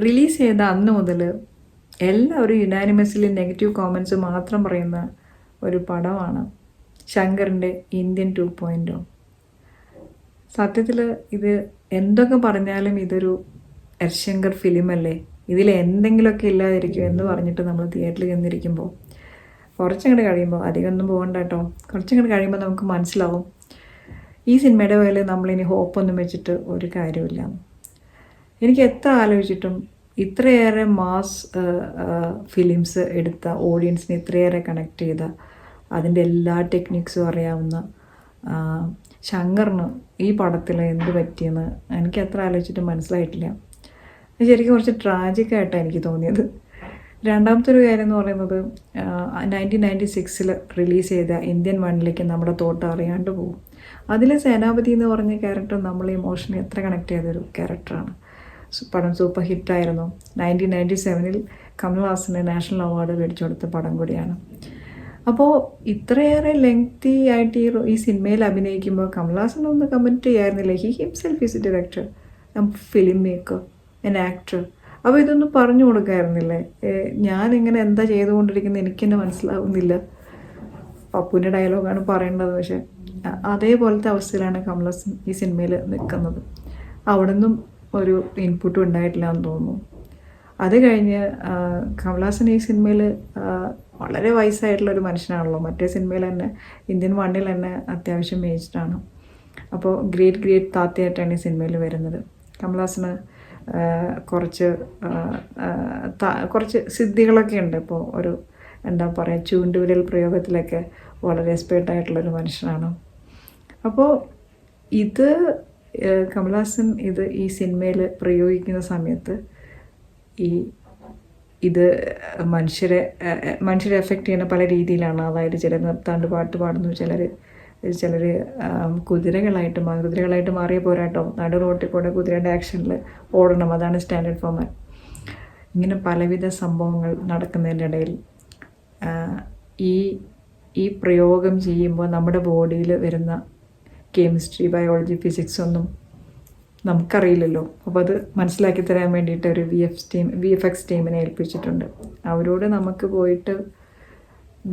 Release ചെയ്ത അന്ന് മുതൽ എല്ലാവരും യുനാനിമസ്ലി നെഗറ്റീവ് കോമൻസ് മാത്രം പറയുന്ന ഒരു പടമാണ് ശങ്കറിൻ്റെ ഇന്ത്യൻ 2.0. സത്യത്തിൽ ഇത് എന്തൊക്കെ പറഞ്ഞാലും ഇതൊരു ശങ്കർ ഫിലിമല്ലേ, ഇതിൽ എന്തെങ്കിലുമൊക്കെ ഇല്ലാതിരിക്കും എന്ന് പറഞ്ഞിട്ട് നമ്മൾ തിയേറ്ററിൽ ചെന്നിരിക്കുമ്പോൾ കുറച്ചങ്ങോട്ട് കഴിയുമ്പോൾ, അധികമൊന്നും പോകണ്ട കേട്ടോ, കുറച്ചങ്ങോട്ട് കഴിയുമ്പോൾ നമുക്ക് മനസ്സിലാവും ഈ സിനിമയുടെ മേലെ നമ്മളിനി ഹോപ്പൊന്നും വെച്ചിട്ട് ഒരു കാര്യമില്ല. എനിക്ക് എത്ര ആലോചിച്ചിട്ടും ഇത്രയേറെ മാസ് ഫിലിംസ് എടുത്ത ഓഡിയൻസിനെ ഇത്രയേറെ കണക്ട് ചെയ്ത അതിൻ്റെ എല്ലാ ടെക്നിക്സും അറിയാവുന്ന ശങ്കറിന് ഈ പടത്തിൽ എന്ത് പറ്റിയെന്ന് എനിക്ക് എത്ര ആലോചിച്ചിട്ടും മനസ്സിലായിട്ടില്ല. ശരിക്കും കുറച്ച് ട്രാജിക്കായിട്ടാണ് എനിക്ക് തോന്നിയത്. രണ്ടാമത്തെ ഒരു കാര്യം എന്ന് പറയുന്നത് 1996 റിലീസ് ചെയ്ത ഇന്ത്യൻ 1 നമ്മുടെ തോട്ട് അറിയാണ്ട് പോകും. അതിലെ സേനാപതി എന്ന് പറഞ്ഞ ക്യാരക്ടർ നമ്മളെ ഇമോഷണലി എത്ര കണക്ട് ചെയ്തൊരു ക്യാരക്ടറാണ്. പടം സൂപ്പർ ഹിറ്റായിരുന്നു. 1997 കമൽഹാസന് നാഷണൽ അവാർഡ് മേടിച്ചു കൊടുത്ത പടം കൂടിയാണ്. അപ്പോൾ ഇത്രയേറെ ലെങ്തി ആയിട്ട് ഈ സിനിമയിൽ അഭിനയിക്കുമ്പോൾ കമൽഹാസനൊന്ന് കമൻറ്റ് ചെയ്യായിരുന്നില്ല. He himself is a director, filmmaker, an actor. അപ്പോൾ ഇതൊന്നും പറഞ്ഞു കൊടുക്കായിരുന്നില്ലേ? ഞാനിങ്ങനെ എന്താ ചെയ്തുകൊണ്ടിരിക്കുന്നത് എനിക്ക് തന്നെ മനസ്സിലാവുന്നില്ല. പപ്പുവിൻ്റെ ഡയലോഗാണ് പറയേണ്ടത്, പക്ഷേ അതേപോലത്തെ അവസ്ഥയിലാണ് കമൽഹാസൻ ഈ സിനിമയിൽ നിൽക്കുന്നത്. അവിടെ നിന്നും ഒരു ഇൻപുട്ടും ഉണ്ടായിട്ടില്ല എന്ന് തോന്നുന്നു. അത് കഴിഞ്ഞ് കമൽഹാസൻ ഈ സിനിമയിൽ വളരെ വയസ്സായിട്ടുള്ളൊരു മനുഷ്യനാണല്ലോ. മറ്റേ സിനിമയിൽ തന്നെ ഇന്ത്യൻ 1 തന്നെ അത്യാവശ്യം ഏജ്ഡാണ്. അപ്പോൾ ഗ്രേറ്റ് താത്തയായിട്ടാണ് ഈ സിനിമയിൽ വരുന്നത്. കമൽഹാസന് കുറച്ച് സിദ്ധികളൊക്കെ ഉണ്ട്. ഇപ്പോൾ ഒരു എന്താ പറയുക, ചൂണ്ടുവിരൽ പ്രയോഗത്തിലൊക്കെ വളരെ എക്സ്പേർട്ടായിട്ടുള്ളൊരു മനുഷ്യനാണ്. അപ്പോൾ ഇത് കമൽഹാസൻ ഈ സിനിമയിൽ പ്രയോഗിക്കുന്ന സമയത്ത് ഇത് മനുഷ്യരെ എഫക്റ്റ് ചെയ്യുന്ന പല രീതിയിലാണ്. അതായത് ചിലർ നിർത്താണ്ട് പാട്ട് പാടുന്നു, ചിലർ കുതിരകളായിട്ട് മാറിയ പോരാട്ടോ, നടു റോട്ടിൽ കൂടെ കുതിരയുടെ ആക്ഷനിൽ ഓടണം, അതാണ് സ്റ്റാൻഡേർഡ് ഫോമാറ്റ്. ഇങ്ങനെ പലവിധ സംഭവങ്ങൾ നടക്കുന്നതിൻ്റെ ഇടയിൽ ഈ പ്രയോഗം ചെയ്യുമ്പോൾ നമ്മുടെ ബോഡിയിൽ വരുന്ന കെമിസ്ട്രി, ബയോളജി, ഫിസിക്സ് ഒന്നും നമുക്കറിയില്ലല്ലോ. അപ്പോൾ അത് മനസ്സിലാക്കി തരാൻ വേണ്ടിയിട്ട് ഒരു VFX ടീമിനെ ഏൽപ്പിച്ചിട്ടുണ്ട്. അവരോട് നമുക്ക് പോയിട്ട്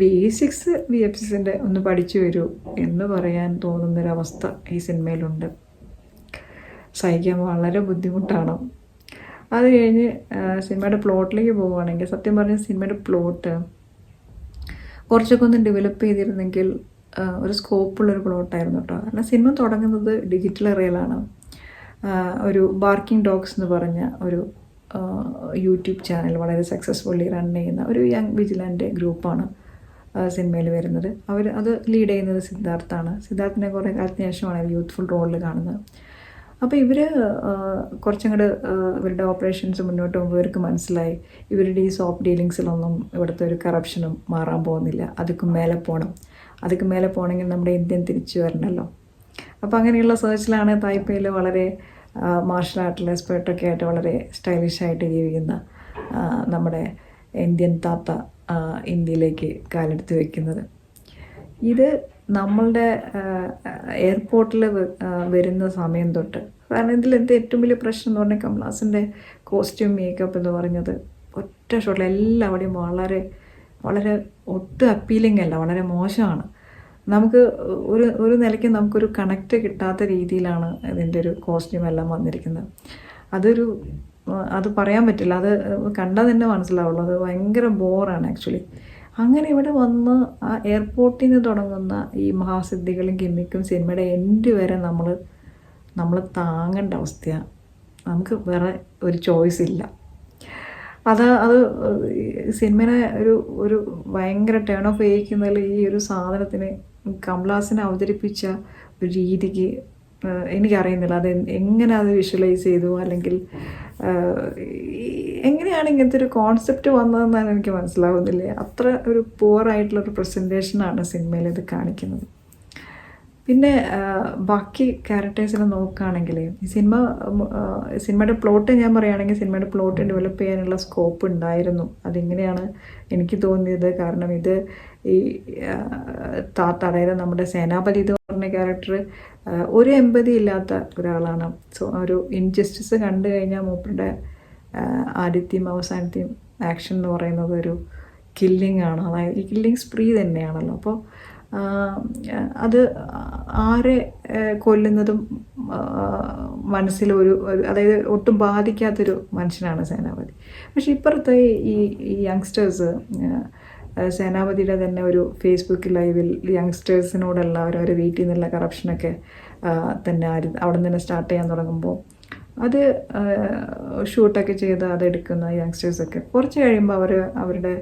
ബേസിക്സ് VFXൻ്റെ ഒന്ന് പഠിച്ചു വരൂ എന്ന് പറയാൻ തോന്നുന്നൊരവസ്ഥ ഈ സിനിമയിലുണ്ട്. സഹിക്കാൻ വളരെ ബുദ്ധിമുട്ടാണ്. അത് കഴിഞ്ഞ് സിനിമയുടെ പ്ലോട്ടിലേക്ക് പോവുകയാണെങ്കിൽ, സത്യം പറഞ്ഞ സിനിമയുടെ പ്ലോട്ട് കുറച്ചൊക്കെ ഒന്ന് ഡെവലപ്പ് ചെയ്തിരുന്നെങ്കിൽ ഒരു സ്കോപ്പുള്ളൊരു പ്ലോട്ടായിരുന്നു കേട്ടോ. കാരണം സിനിമ തുടങ്ങുന്നത് ഡിജിറ്റൽ എറയിലാണ്. ഒരു ബാർക്കിംഗ് ഡോഗ്സ് എന്ന് പറഞ്ഞ ഒരു യൂട്യൂബ് ചാനൽ വളരെ സക്സസ്ഫുള്ളി റൺ ചെയ്യുന്ന ഒരു യങ് വിജിലൻ്റ് ഗ്രൂപ്പാണ് സിനിമയിൽ വരുന്നത്. അത് ലീഡ് ചെയ്യുന്നത് സിദ്ധാർത്ഥാണ്. സിദ്ധാർത്ഥിനെ കുറേ കാലത്തിന് ശേഷമാണ് യൂത്ത്ഫുൾ റോളിൽ കാണുന്നത്. അപ്പോൾ ഇവർ കുറച്ചങ്ങോട്ട് ഇവരുടെ ഓപ്പറേഷൻസ് മുന്നോട്ട് പോകുമ്പോൾ ഇവർക്ക് മനസ്സിലായി ഇവരുടെ ഈ സോഫ്റ്റ് ഡീലിങ്സിലൊന്നും ഇവിടുത്തെ ഒരു കറപ്ഷനും മാറാൻ പോകുന്നില്ല. അതൊക്കെ മേലെ പോകണമെങ്കിൽ നമ്മുടെ ഇന്ത്യൻ തിരിച്ചു വരണമല്ലോ. അപ്പോൾ അങ്ങനെയുള്ള സെർച്ചിലാണ് തായ്പേയിൽ വളരെ മാർഷൽ ആർട്ടിൽ എക്സ്പേർട്ടൊക്കെ ആയിട്ട് വളരെ സ്റ്റൈലിഷായിട്ട് ജീവിക്കുന്ന നമ്മുടെ ഇന്ത്യൻ താത്ത ഇന്ത്യയിലേക്ക് കാലെടുത്ത് വയ്ക്കുന്നത്. ഇത് നമ്മളുടെ എയർപോർട്ടിൽ വരുന്ന സമയം തൊട്ട്, കാരണം ഇതിലെന്ത് ഏറ്റവും വലിയ പ്രശ്നം എന്ന് പറഞ്ഞാൽ കമൽഹാസൻ്റെ കോസ്റ്റ്യൂം മേക്കപ്പ് എന്ന് പറഞ്ഞത് ഒറ്റ ഷോട്ടിൽ എല്ലാവിടെയും വളരെ വളരെ ഒട്ടും അപ്പീലിംഗ് അല്ല, വളരെ മോശമാണ്. നമുക്ക് ഒരു നിലയ്ക്ക് നമുക്കൊരു കണക്റ്റ് കിട്ടാത്ത രീതിയിലാണ് ഇതിൻ്റെ ഒരു കോസ്റ്റ്യൂം എല്ലാം വന്നിരിക്കുന്നത്. അത് പറയാൻ പറ്റില്ല, അത് കണ്ടാൽ തന്നെ മനസ്സിലാവുള്ളൂ. അത് ഭയങ്കര ബോറാണ് ആക്ച്വലി. അങ്ങനെ ഇവിടെ വന്ന് ആ എയർപോർട്ടിൽ നിന്ന് തുടങ്ങുന്ന ഈ മഹാസിദ്ധികളും ഗിമ്മിക്കും സിനിമയുടെ എൻഡ് വരെ നമ്മൾ താങ്ങേണ്ട അവസ്ഥയാണ്. നമുക്ക് വേറെ ഒരു ചോയ്സ് ഇല്ല. അത് സിനിമനെ ഒരു ഭയങ്കര ടേൺ ഓഫ് ചെയ്യിക്കുന്നതിൽ ഈ ഒരു സാധനത്തിന് കമൽഹാസനെ അവതരിപ്പിച്ച ഒരു രീതിക്ക് എനിക്കറിയുന്നില്ല അത് എങ്ങനെ അത് വിഷ്വലൈസ് ചെയ്തു, അല്ലെങ്കിൽ എങ്ങനെയാണ് ഇങ്ങനത്തെ ഒരു കോൺസെപ്റ്റ് വന്നതെന്നാണ് എനിക്ക് മനസ്സിലാവുന്നില്ല. അത്ര ഒരു പുവറായിട്ടുള്ളൊരു പ്രസൻറ്റേഷനാണ് സിനിമയിൽ ഇത് കാണിക്കുന്നത്. പിന്നെ ബാക്കി ക്യാരക്ടേഴ്സിനെ നോക്കുകയാണെങ്കിൽ ഈ സിനിമയുടെ പ്ലോട്ട് ഞാൻ പറയുകയാണെങ്കിൽ സിനിമയുടെ പ്ലോട്ട് ഡെവലപ്പ് ചെയ്യാനുള്ള സ്കോപ്പ് ഉണ്ടായിരുന്നു. അതിങ്ങനെയാണ് എനിക്ക് തോന്നിയത്. കാരണം ഇത് ഈ താത്ത, അതായത് നമ്മുടെ സേനാപതി എന്ന് പറഞ്ഞ ക്യാരക്ടർ ഒരു എമ്പതി ഇല്ലാത്ത ഒരാളാണ്. സോ ഒരു ഇൻജസ്റ്റിസ് കണ്ടു കഴിഞ്ഞാൽ മൂപ്പരുടെ ആദ്യത്തെയും അവസാനത്തെയും ആക്ഷൻ എന്ന് പറയുന്നത് ഒരു കില്ലിംഗ് ആണ്. അതായത് ഈ കില്ലിംഗ് സ്പ്രീ തന്നെയാണല്ലോ. അപ്പോൾ അത് ആരെ കൊല്ലുന്നതും മനസ്സിലൊരു അതായത് ഒട്ടും ബാധിക്കാത്തൊരു മനുഷ്യനാണ് സേനാപതി. പക്ഷെ ഇപ്പുറത്തെ ഈ യങ്സ്റ്റേഴ്സ്, സേനാപതിയുടെ തന്നെ ഒരു ഫേസ്ബുക്ക് ലൈവിൽ യങ്സ്റ്റേഴ്സിനോടെല്ലാവരും അവരെ വീട്ടിൽ നിന്നുള്ള കറപ്ഷനൊക്കെ തന്നെ അവിടെ നിന്ന് തന്നെ സ്റ്റാർട്ട് ചെയ്യാൻ തുടങ്ങുമ്പോൾ അത് ഷൂട്ടൊക്കെ ചെയ്ത് അതെടുക്കുന്ന യങ്സ്റ്റേഴ്സൊക്കെ കുറച്ച് കഴിയുമ്പോൾ അവരുടെ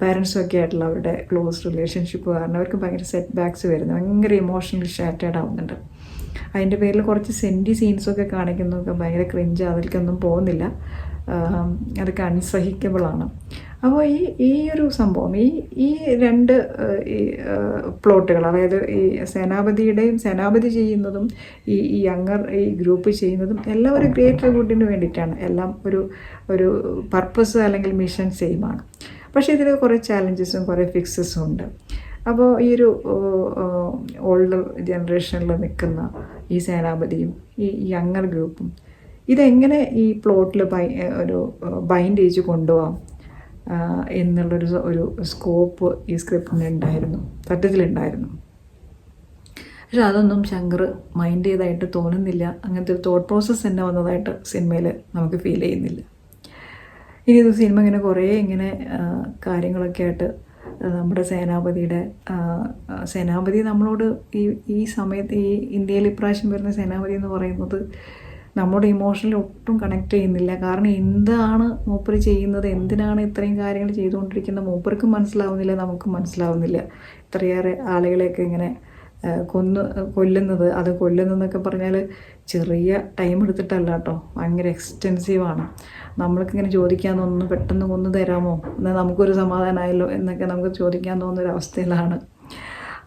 പാരൻസൊക്കെ ആയിട്ടുള്ള അവരുടെ ക്ലോസ് റിലേഷൻഷിപ്പ് കാരണം അവർക്ക് ഭയങ്കര സെറ്റ് ബാക്ക്സ് വരുന്നു, ഭയങ്കര ഇമോഷണലി ഷാറ്റേഡ് ആവുന്നുണ്ട്. അതിൻ്റെ പേരിൽ കുറച്ച് സെൻറ്റി സീൻസൊക്കെ കാണിക്കുന്നതൊക്കെ ഭയങ്കര ക്രിഞ്ച്, അതിലേക്കൊന്നും പോകുന്നില്ല, അതൊക്കെ അൺസഹിക്കബിളാണ്. അപ്പോൾ ഈ ഒരു സംഭവം ഈ രണ്ട് പ്ലോട്ടുകൾ, അതായത് ഈ സേനാപതി ചെയ്യുന്നതും ഈ യങ്ങർ ഈ ഗ്രൂപ്പ് ചെയ്യുന്നതും എല്ലാം ഒരു ഗ്രേറ്റർ ഗുഡിന് വേണ്ടിയിട്ടാണ്. എല്ലാം ഒരു പർപ്പസ് അല്ലെങ്കിൽ മിഷൻ സെയിമാണ്. പക്ഷേ ഇതിൽ കുറേ ചാലഞ്ചസും കുറേ ഫിക്സസും ഉണ്ട്. അപ്പോൾ ഈ ഒരു ഓൾഡർ ജനറേഷനിൽ നിൽക്കുന്ന ഈ സേനാപതിയും ഈ യങ്ങർ ഗ്രൂപ്പും ഇതെങ്ങനെ ഈ പ്ലോട്ടിൽ ഒരു ബൈൻഡ് ചെയ്ത് കൊണ്ടുപോകാം എന്നുള്ളൊരു സ്കോപ്പ് ഈ സ്ക്രിപ്റ്റിനുണ്ടായിരുന്നു, സത്യത്തിലുണ്ടായിരുന്നു. പക്ഷെ അതൊന്നും ശങ്കർ മൈൻഡ് ചെയ്തതായിട്ട് തോന്നുന്നില്ല. അങ്ങനത്തെ ഒരു തോട്ട് പ്രോസസ്സ് തന്നെ വന്നതായിട്ട് സിനിമയിൽ നമുക്ക് ഫീൽ ചെയ്യുന്നില്ല. ഇനി ഇത് സിനിമ ഇങ്ങനെ കുറേ ഇങ്ങനെ കാര്യങ്ങളൊക്കെ ആയിട്ട് നമ്മുടെ സേനാപതി നമ്മളോട് ഈ സമയത്ത് ഈ ഇന്ത്യയിൽ ഇപ്രാവശ്യം വരുന്ന സേനാപതി എന്ന് പറയുന്നത് നമ്മുടെ ഇമോഷണലി ഒട്ടും കണക്ട് ചെയ്യുന്നില്ല. കാരണം എന്താണ് മൂപ്പർ ചെയ്യുന്നത്, എന്തിനാണ് ഇത്രയും കാര്യങ്ങൾ ചെയ്തുകൊണ്ടിരിക്കുന്നത് മൂപ്പർക്കും മനസ്സിലാവുന്നില്ല, നമുക്കും മനസ്സിലാവുന്നില്ല. ഇത്രയേറെ ആളുകളെയൊക്കെ ഇങ്ങനെ കൊല്ലുന്നതെന്നൊക്കെ പറഞ്ഞാൽ ചെറിയ ടൈം എടുത്തിട്ടല്ല കേട്ടോ, ഭയങ്കര എക്സ്റ്റെൻസീവാണ്. നമ്മൾക്കിങ്ങനെ ചോദിക്കാൻ തോന്നുന്നു, പെട്ടെന്ന് കൊന്നു തരാമോ, എന്നാൽ നമുക്കൊരു സമാധാനമായല്ലോ എന്നൊക്കെ നമുക്ക് ചോദിക്കാൻ തോന്നുന്നൊരവസ്ഥയിലാണ്.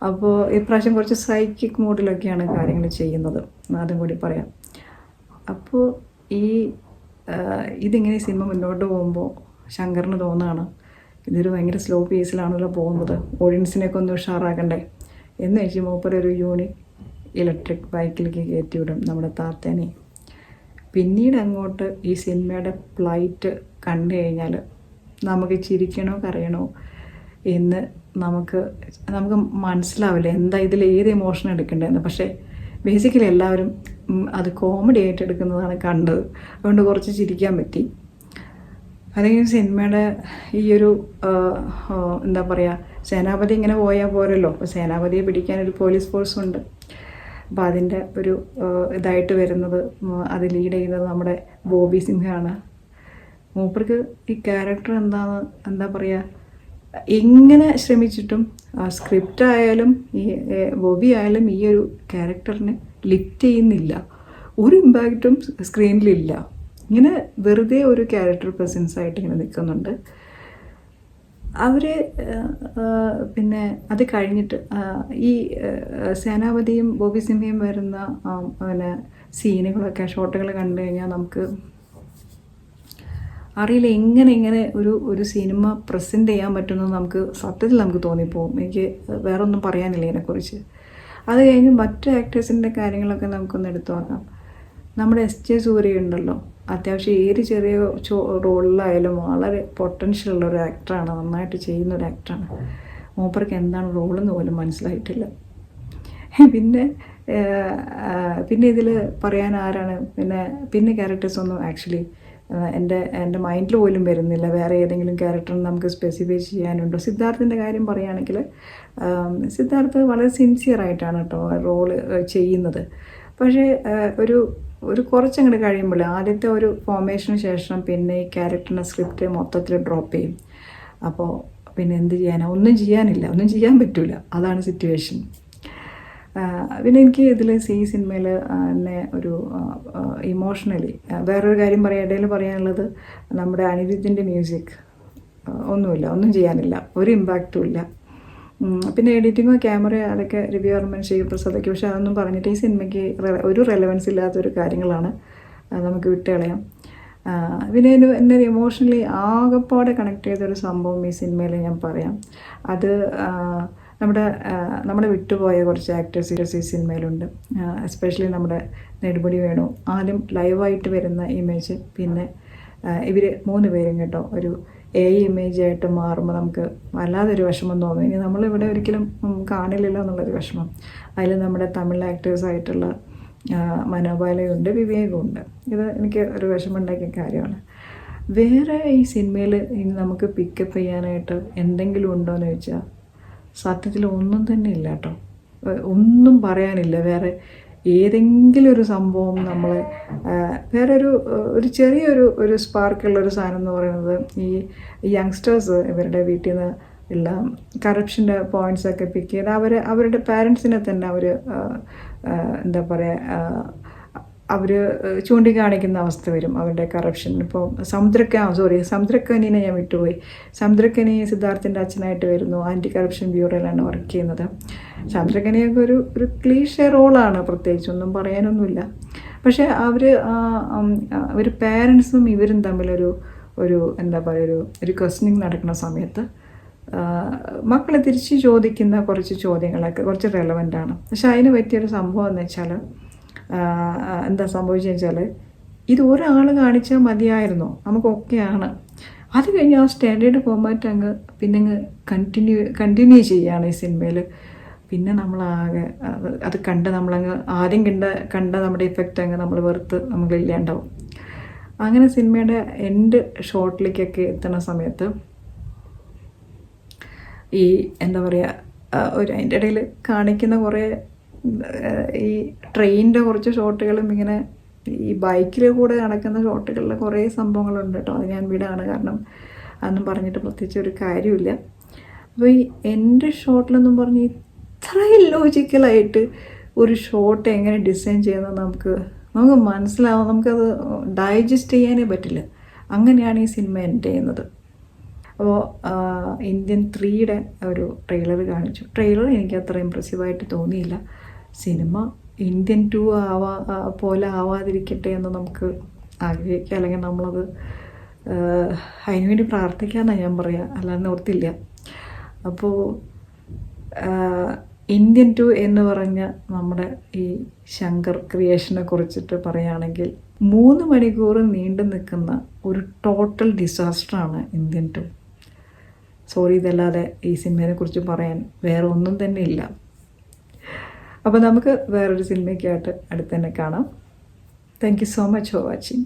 അപ്പോൾ ഇപ്രാവശ്യം കുറച്ച് സൈക്കിക് മൂഡിലൊക്കെയാണ് കാര്യങ്ങൾ ചെയ്യുന്നത്, അതും കൂടി പറയാം. അപ്പോൾ ഇതിങ്ങനെ സിനിമ മുന്നോട്ട് പോകുമ്പോൾ ശങ്കറിന് തോന്നുകയാണ് ഇതൊരു ഭയങ്കര സ്ലോ പേസിലാണല്ലോ പോകുന്നത്, ഓഡിയൻസിനെയൊക്കെ ഒന്ന് ഉഷാറാക്കണ്ടേ എന്ന് വെച്ച് മൂപ്പരൊരു യൂണിക് ഇലക്ട്രിക് ബൈക്കിലേക്ക് കയറ്റിവിടും നമ്മുടെ താത്തേനെ. പിന്നീട് അങ്ങോട്ട് ഈ സിനിമയുടെ പ്ലൈറ്റ് കണ്ടു കഴിഞ്ഞാൽ നമുക്ക് ചിരിക്കണോ കരയണോ എന്ന് നമുക്ക് മനസ്സിലാവില്ല, എന്താ ഇതിൽ ഏത് ഇമോഷൻ എടുക്കേണ്ടതെന്ന്. പക്ഷേ ബേസിക്കലി എല്ലാവരും അത് കോമഡി ആയിട്ട് എടുക്കുന്നതാണ് കണ്ടത്, അതുകൊണ്ട് കുറച്ച് ചിരിക്കാൻ പറ്റി. അല്ലെങ്കിൽ സിനിമയുടെ ഈ ഒരു എന്താ പറയുക, സേനാപതി ഇങ്ങനെ പോയാൽ പോരല്ലോ, അപ്പോൾ സേനാപതിയെ പിടിക്കാനൊരു പോലീസ് ഫോഴ്സുണ്ട്. അപ്പോൾ അതിൻ്റെ ഒരു ഇതായിട്ട് വരുന്നത്, അത് ലീഡ് ചെയ്യുന്നത് നമ്മുടെ ബോബി സിംഹയാണ്. മൂപ്പർക്ക് ഈ ക്യാരക്ടർ എന്താ പറയുക, എങ്ങനെ ശ്രമിച്ചിട്ടും സ്ക്രിപ്റ്റ് ആയാലും ഈ ബോബി ആയാലും ഈ ഒരു ക്യാരക്ടറിനെ ലിഫ്റ്റ് ചെയ്യുന്നില്ല, ഒരു ഇമ്പാക്റ്റും സ്ക്രീനിലില്ല. ഇങ്ങനെ വെറുതെ ഒരു ക്യാരക്ടർ പ്രസൻസ് ആയിട്ട് ഇങ്ങനെ നിൽക്കുന്നുണ്ട് അവർ. പിന്നെ അത് കഴിഞ്ഞിട്ട് ഈ സേനാപതിയും ബോബി സിംഹയും വരുന്ന പിന്നെ സീനുകളൊക്കെ ഷോട്ടുകൾ കണ്ടു കഴിഞ്ഞാൽ നമുക്ക് അറിയില്ല എങ്ങനെ ഒരു സിനിമ പ്രസൻറ്റ് ചെയ്യാൻ പറ്റുമെന്ന് നമുക്ക് തോന്നിപ്പോവും. എനിക്ക് വേറെ ഒന്നും പറയാനില്ല ഇതിനെക്കുറിച്ച്. അത് കഴിഞ്ഞ് മറ്റു ആക്ടേഴ്സിൻ്റെ കാര്യങ്ങളൊക്കെ നമുക്കൊന്ന് എടുത്തു നോക്കാം. നമ്മുടെ എസ്.ജെ. സൂര്യ ഉണ്ടല്ലോ, അത്യാവശ്യം ഏത് ചെറിയ റോളിലായാലും വളരെ പൊട്ടൻഷ്യൽ ഉള്ള ഒരു ആക്ടറാണ്, നന്നായിട്ട് ചെയ്യുന്ന ഒരു ആക്ടറാണ്. മൂപ്പർക്ക് എന്താണ് റോളെന്ന് പോലും മനസ്സിലായിട്ടില്ല. പിന്നെ ഇതിൽ പറയാൻ ആരാണ്, പിന്നെ ക്യാരക്ടേഴ്സൊന്നും ആക്ച്വലി എൻ്റെ മൈൻഡിൽ പോലും വരുന്നില്ല. വേറെ ഏതെങ്കിലും ക്യാരക്ടറിന് നമുക്ക് സ്പെസിഫൈ ചെയ്യാനുണ്ടോ? സിദ്ധാർത്ഥിൻ്റെ കാര്യം പറയുകയാണെങ്കിൽ സിദ്ധാർത്ഥ് വളരെ സിൻസിയറായിട്ടാണ് കേട്ടോ റോള് ചെയ്യുന്നത്. പക്ഷേ ഒരു കുറച്ചങ്ങോട്ട് കഴിയുമ്പോൾ ആദ്യത്തെ ഒരു ഫോർമേഷന് ശേഷം പിന്നെ ഈ ക്യാരക്ടറിൻ്റെ സ്ക്രിപ്റ്റ് മൊത്തത്തിൽ ഡ്രോപ്പ് ചെയ്യും. അപ്പോൾ പിന്നെ എന്ത് ചെയ്യാനാണ്, ഒന്നും ചെയ്യാൻ പറ്റില്ല, അതാണ് സിറ്റുവേഷൻ. പിന്നെ എനിക്ക് ഇതിൽ ഈ സിനിമയിൽ എന്നെ ഒരു ഇമോഷണലി വേറൊരു കാര്യം ഇടയിൽ പറയാനുള്ളത്, നമ്മുടെ അനിരുദ്ധിൻ്റെ മ്യൂസിക് ഒന്നും ചെയ്യാനില്ല, ഒരു ഇമ്പാക്റ്റും ഇല്ല. പിന്നെ എഡിറ്റിങ്ങോ ക്യാമറയോ അതൊക്കെ റിവ്യൂവർമെൻ ചെയ്യും പ്രസാദൊക്കെ. പക്ഷെ അതൊന്നും പറഞ്ഞിട്ട് ഈ സിനിമയ്ക്ക് ഒരു റെലവൻസ് ഇല്ലാത്തൊരു കാര്യങ്ങളാണ്, നമുക്ക് വിട്ടുകളയാം. പിന്നെ എന്നെ ഇമോഷണലി ആകെപ്പാടെ കണക്ട് ചെയ്തൊരു സംഭവം ഈ സിനിമയിൽ ഞാൻ പറയാം. അത് നമ്മുടെ വിട്ടുപോയ കുറച്ച് ആക്ടേഴ്സ് ഈ സിനിമയിലുണ്ട്. എസ്പെഷ്യലി നമ്മുടെ നെടുമുടി വേണു. ആദ്യം ലൈവായിട്ട് വരുന്ന ഇമേജ്, പിന്നെ ഇവർ 3 പേരും കേട്ടോ ഒരു ഇമേജായിട്ട് മാറുമ്പോൾ നമുക്ക് വല്ലാതൊരു വിഷമം തോന്നും. ഇനി നമ്മളിവിടെ ഒരിക്കലും കാണില്ലല്ലോ എന്നുള്ളൊരു വിഷമം. അതിൽ നമ്മുടെ തമിഴ് ആക്ടേഴ്സായിട്ടുള്ള മനോബാലയുണ്ട്, വിവേകമുണ്ട്. ഇത് എനിക്ക് ഒരു വിഷമമുണ്ടാക്കിയ കാര്യമാണ്. വേറെ ഈ സിനിമയിൽ ഇനി നമുക്ക് പിക്കപ്പ് ചെയ്യാനായിട്ട് എന്തെങ്കിലും ഉണ്ടോ എന്ന് ചോദിച്ചാൽ സത്യത്തിൽ ഒന്നും തന്നെ ഇല്ല കേട്ടോ. ഒന്നും പറയാനില്ല. വേറെ ഏതെങ്കിലും ഒരു സംഭവം നമ്മളെ വേറെ ഒരു ചെറിയൊരു സ്പാർക്കുള്ളൊരു സാധനം എന്ന് പറയുന്നത് ഈ യങ്സ്റ്റേഴ്സ് ഇവരുടെ വീട്ടിൽ നിന്ന് ഉള്ള കറപ്ഷൻ്റെ പോയിൻറ്റ്സൊക്കെ പിക്ക് ചെയ്ത് അവരുടെ പാരൻസിനെ തന്നെ അവർ എന്താ പറയുക അവർ ചൂണ്ടിക്കാണിക്കുന്ന അവസ്ഥ വരും അവരുടെ കറപ്ഷൻ. ഇപ്പോൾ സമുദ്രക്കനിനെ ഞാൻ വിട്ടുപോയി. സമുദ്രക്കനി സിദ്ധാർത്ഥിൻ്റെ അച്ഛനായിട്ട് വരുന്നു. ആൻറ്റി കറപ്ഷൻ ബ്യൂറോയിലാണ് വർക്ക് ചെയ്യുന്നത്. സമുദ്രക്കനിയൊക്കെ ഒരു ക്ലീഷേ റോളാണ്, പ്രത്യേകിച്ചൊന്നും പറയാനൊന്നുമില്ല. പക്ഷേ അവർ പാരൻസും ഇവരും തമ്മിലൊരു എന്താ പറയുക ഒരു ക്വസ്റ്റനിങ് നടക്കുന്ന സമയത്ത് മക്കളെ തിരിച്ച് ചോദിക്കുന്ന കുറച്ച് ചോദ്യങ്ങളൊക്കെ കുറച്ച് റെലവൻ്റാണ്. പക്ഷെ അതിന് പറ്റിയൊരു സംഭവം എന്ന് വെച്ചാൽ എന്താ സംഭവിച്ചതെന്ന് വെച്ചാൽ ഇത് ഒരാൾ കാണിച്ചാൽ മതിയായിരുന്നോ, നമുക്കൊക്കെയാണ്. അത് കഴിഞ്ഞ് ആ സ്റ്റാൻഡേർഡ് ഫോർമാറ്റ് അങ്ങ് കണ്ടിന്യൂ ചെയ്യുകയാണ് ഈ സിനിമയിൽ. പിന്നെ നമ്മളാകെ അത് നമ്മളങ്ങ് ആദ്യം കണ്ട നമ്മുടെ ഇഫക്റ്റ് നമ്മൾ വെറുത്ത് നമ്മളില്ലാണ്ടാവും. അങ്ങനെ സിനിമയുടെ എൻഡ് ഷോട്ടിലേക്കൊക്കെ എത്തുന്ന സമയത്ത് ഈ എന്താ പറയുക അതിൻ്റെ ഇടയിൽ കാണിക്കുന്ന കുറേ ഈ ട്രെയിനിൻ്റെ കുറച്ച് ഷോട്ടുകളും ഇങ്ങനെ ഈ ബൈക്കിൽ കൂടെ നടക്കുന്ന ഷോട്ടുകളിൽ കുറേ സംഭവങ്ങളുണ്ട് കേട്ടോ. അത് ഞാൻ വിടാണ്, കാരണം അതൊന്നും പറഞ്ഞിട്ട് പ്രത്യേകിച്ച് ഒരു കാര്യമില്ല. അപ്പോൾ ഈ എൻ്റെ ഷോട്ടിലെന്നും പറഞ്ഞ് ഇത്ര ഇല്ലോജിക്കലായിട്ട് ഒരു ഷോട്ട് എങ്ങനെ ഡിസൈൻ ചെയ്യുന്നത് നമുക്ക് മനസ്സിലാവും. നമുക്കത് ഡൈജസ്റ്റ് ചെയ്യാനേ പറ്റില്ല. അങ്ങനെയാണ് ഈ സിനിമ എൻഡ് ചെയ്യുന്നത്. അപ്പോൾ ഇന്ത്യൻ 3യുടെ ഒരു ട്രെയിലർ കാണിച്ചു. ട്രെയിലർ എനിക്ക് അത്ര ഇമ്പ്രസീവായിട്ട് തോന്നിയില്ല. സിനിമ ഇന്ത്യൻ 2 പോലെ ആവാതിരിക്കട്ടെ എന്ന് നമുക്ക് ആഗ്രഹിക്കുക, അല്ലെങ്കിൽ നമ്മളത് അതിനുവേണ്ടി പ്രാർത്ഥിക്കാമെന്നാണ് ഞാൻ പറയുക, അല്ലാതെ ഓർത്തില്ല. അപ്പോൾ ഇന്ത്യൻ 2 എന്ന് പറഞ്ഞ നമ്മുടെ ഈ ശങ്കർ ക്രിയേഷനെ കുറിച്ചിട്ട് പറയുകയാണെങ്കിൽ 3 മണിക്കൂർ നീണ്ടു നിൽക്കുന്ന ഒരു ടോട്ടൽ ഡിസാസ്റ്ററാണ് ഇന്ത്യൻ 2. സോറി, ഇതല്ലാതെ ഈ സിനിമയെ കുറിച്ച് പറയാൻ വേറെ ഒന്നും തന്നെ ഇല്ല. അപ്പോൾ നമുക്ക് വേറൊരു സിനിമയ്ക്കായിട്ട് അടുത്ത് തന്നെ കാണാം. Thank you so much for watching.